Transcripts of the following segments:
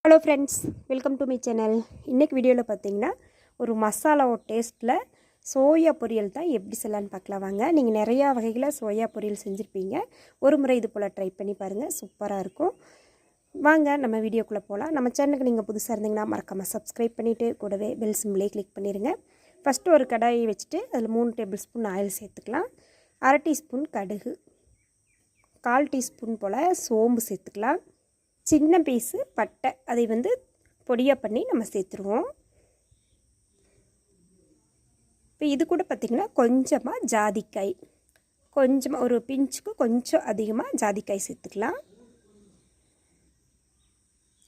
Hello friends, welcome to my channel. இன்றைக்கி வீடியோவில் பார்த்தீங்கன்னா ஒரு மசாலாவோட டேஸ்ட்டில் சோயா பொரியல் தான் எப்படி செய்யலான்னு பார்க்கலாம் வாங்க. நீங்கள் நிறையா வகைகளை சோயா பொரியல் செஞ்சுருப்பீங்க. ஒரு முறை இது போல் ட்ரை பண்ணி பாருங்கள், சூப்பராக இருக்கும். வாங்க நம்ம வீடியோக்குள்ளே போகலாம். நம்ம சேனலுக்கு நீங்கள் புதுசாக இருந்தீங்கன்னா மறக்காமல் சப்ஸ்கிரைப் பண்ணிவிட்டு கூடவே பெல் சிம்பிளே கிளிக் பண்ணிடுங்க. ஃபஸ்ட்டு ஒரு கடாயை வச்சுட்டு அதில் 3 டேபிள் ஸ்பூன் ஆயில் சேர்த்துக்கலாம். 1/2 டீஸ்பூன் கடுகு, 1/4 டீஸ்பூன் போல் சோம்பு சேர்த்துக்கலாம். சின்ன பீஸு பட்டை அதை பொடியாக பண்ணி நம்ம சேர்த்துருவோம். இப்போ இது கூட பார்த்திங்கன்னா கொஞ்சமாக ஜாதிக்காய், கொஞ்சமாக ஒரு பிஞ்சுக்கு கொஞ்சம் அதிகமாக ஜாதிக்காய் சேர்த்துக்கலாம்.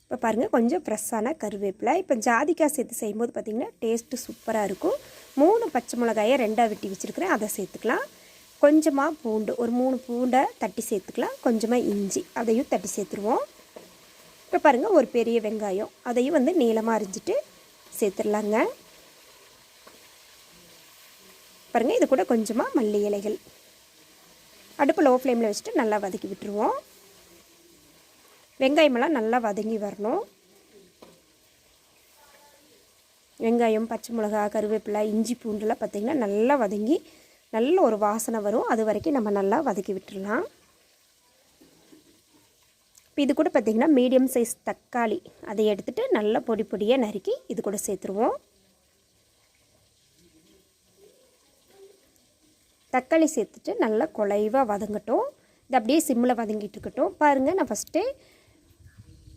இப்போ பாருங்கள், கொஞ்சம் ஃப்ரெஷ்ஷான கருவேப்பிலை. இப்போ ஜாதிக்காய் சேர்த்து செய்யும்போது பார்த்திங்கன்னா டேஸ்ட்டு சூப்பராக இருக்கும். 3 பச்சை மிளகாயை 2ஆக வெட்டி வச்சுருக்கிறேன், அதை சேர்த்துக்கலாம். கொஞ்சமாக பூண்டு, ஒரு 3 பூண்டை தட்டி சேர்த்துக்கலாம். கொஞ்சமாக இஞ்சி, அதையும் தட்டி சேர்த்துருவோம். இப்போ பாருங்கள், ஒரு பெரிய வெங்காயம், அதையும் நீளமாக அரிஞ்சிட்டு சேர்த்துடலாங்க. பாருங்கள், இது கூட கொஞ்சமாக மல்லி இலைகள். அடுப்பு லோ ஃப்ளேமில் வச்சுட்டு நல்லா வதக்கி விட்டுருவோம். வெங்காயமெல்லாம் நல்லா வதங்கி வரணும். வெங்காயம், பச்சை மிளகா, கருவேப்பிலை, இஞ்சி பூண்டுலாம் பார்த்திங்கன்னா நல்லா வதங்கி நல்ல ஒரு வாசனை வரும். அது வரைக்கும் நம்ம நல்லா வதக்கி விட்டுடலாம். இப்போ இது கூட பார்த்திங்கன்னா மீடியம் சைஸ் தக்காளி, அதை எடுத்துகிட்டு நல்லா பொடி பொடியாக நறுக்கி இது கூட சேர்த்துருவோம். தக்காளி சேர்த்துட்டு நல்லா குழைவாக வதங்கட்டும். இது அப்படியே சிம்மில் வதங்கிட்டு இருக்கட்டும். பாருங்கள், நான் ஃபஸ்ட்டு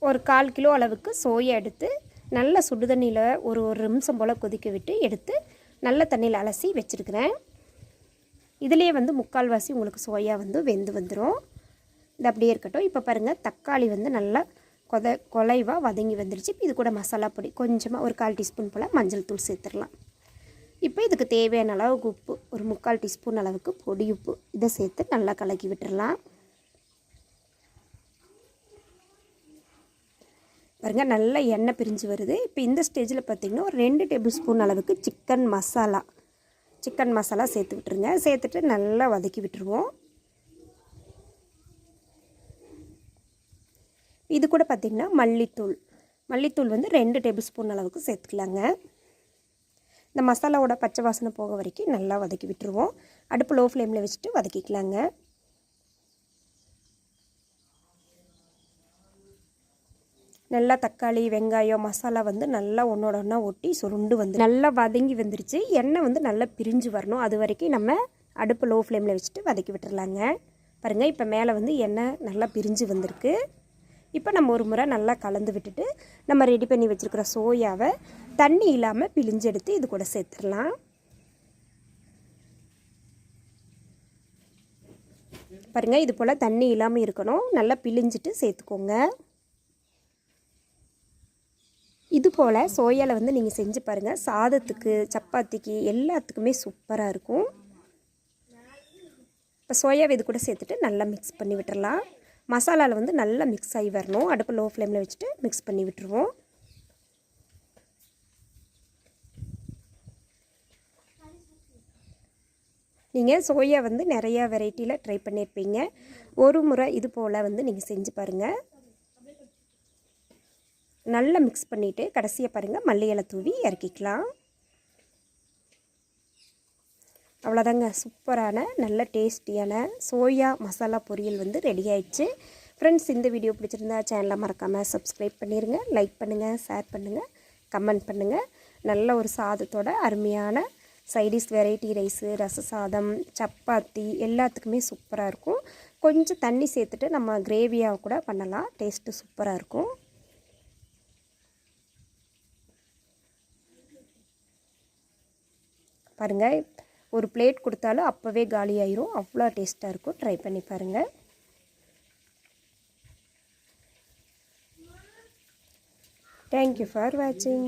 ஒரு 1/4 கிலோ அளவுக்கு சோயா எடுத்து நல்ல சுடு தண்ணியில் ஒரு நிமிஷம் போல் கொதிக்க விட்டு எடுத்து நல்ல தண்ணியில் அலசி வச்சுருக்கிறேன். இதுலேயே 3/4 உங்களுக்கு சோயா வெந்து வந்துடும். இது அப்படியே இருக்கட்டும். இப்போ பாருங்கள், தக்காளி நல்லா குலைவாக வதங்கி வந்துருச்சு. இப்போ இது கூட மசாலா பொடி கொஞ்சமாக ஒரு 1/4 டீஸ்பூன் போல் மஞ்சள் தூள் சேர்த்துடலாம். இப்போ இதுக்கு தேவையான அளவுக்கு உப்பு, ஒரு 3/4 டீஸ்பூன் அளவுக்கு பொடி உப்பு, இதை சேர்த்து நல்லா கலக்கி விட்டுடலாம். பாருங்கள், நல்லா எண்ணெய் பிரிஞ்சு வருது. இப்போ இந்த ஸ்டேஜில் பார்த்திங்கன்னா ஒரு 2 டேபிள் ஸ்பூன் அளவுக்கு சிக்கன் மசாலா சேர்த்து விட்டுருங்க. சேர்த்துட்டு நல்லா வதக்கி விட்டுருவோம். இது கூட பார்த்திங்கன்னா மல்லித்தூள் 2 டேபிள் ஸ்பூன் அளவுக்கு சேர்த்துக்கலாங்க. இந்த மசாலாவோட பச்சை வாசனை போக வரைக்கும் நல்லா வதக்கி விட்டுருவோம். அடுப்பு லோ ஃப்ளேமில் வச்சுட்டு வதக்கிக்கலாங்க. நல்லா தக்காளி, வெங்காயம், மசாலா நல்லா ஒன்றோட ஒன்றா ஒட்டி சுருண்டு நல்லா வதங்கி வந்துருச்சு. எண்ணெய் நல்லா பிரிஞ்சு வரணும். அது வரைக்கும் நம்ம அடுப்பு லோ ஃப்ளேமில் வச்சுட்டு வதக்கி விட்டுறலாங்க. பாருங்கள், இப்போ மேலே எண்ணெய் நல்லா பிரிஞ்சு வந்திருக்கு. இப்போ நம்ம ஒரு முறை நல்லா கலந்து விட்டுட்டு நம்ம ரெடி பண்ணி வச்சுருக்கிற சோயாவை தண்ணி இல்லாமல் பிழிஞ்செடுத்து இது கூட சேர்த்துடலாம். பாருங்கள், இது போல் தண்ணி இல்லாமல் இருக்கணும். நல்லா பிழிஞ்சிட்டு சேர்த்துக்கோங்க. இது போல் சோயாவில் நீங்கள் செஞ்சு பாருங்கள். சாதத்துக்கு, சப்பாத்திக்கு எல்லாத்துக்குமே சூப்பராக இருக்கும். இப்போ சோயாவை இது கூட சேர்த்துட்டு நல்லா மிக்ஸ் பண்ணி விட்டுறலாம். மசாலாவில் நல்லா மிக்ஸ் ஆகி வரணும். அடுப்பு லோ ஃப்ளேமில் வச்சுட்டு மிக்ஸ் பண்ணி விட்டுருவோம். நீங்கள் சோயா நிறையா வெரைட்டியில் ட்ரை பண்ணியிருப்பீங்க. ஒரு முறை இது போல் நீங்கள் செஞ்சு பாருங்கள். நல்லா மிக்ஸ் பண்ணிவிட்டு கடைசியாக பாருங்கள், மல்லி இலை தூவி இறக்கிக்கலாம். அவ்வளோதாங்க, சூப்பரான நல்ல டேஸ்டியான சோயா மசாலா பொரியல் ரெடி ஆயிடுச்சு. ஃப்ரெண்ட்ஸ், இந்த வீடியோ பிடிச்சிருந்தா சேனலை மறக்காமல் சப்ஸ்கிரைப் பண்ணிடுங்க. லைக் பண்ணுங்கள், ஷேர் பண்ணுங்கள், கமெண்ட் பண்ணுங்கள். நல்ல ஒரு சாதத்தோட அருமையான சைடிஷ் வெரைட்டி ரைஸு, ரச சாதம், சப்பாத்தி எல்லாத்துக்குமே சூப்பராக இருக்கும். கொஞ்சம் தண்ணி சேர்த்துட்டு நம்ம கிரேவியாக கூட பண்ணலாம். டேஸ்ட்டு சூப்பராக இருக்கும். பாருங்கள், ஒரு பிளேட் கொடுத்தாலும் அப்போவே காலி ஆயிரும். அவ்வளோ டேஸ்ட்டாக இருக்கும். ட்ரை பண்ணி பாருங்கள். தேங்க்யூ ஃபார் வாட்சிங்.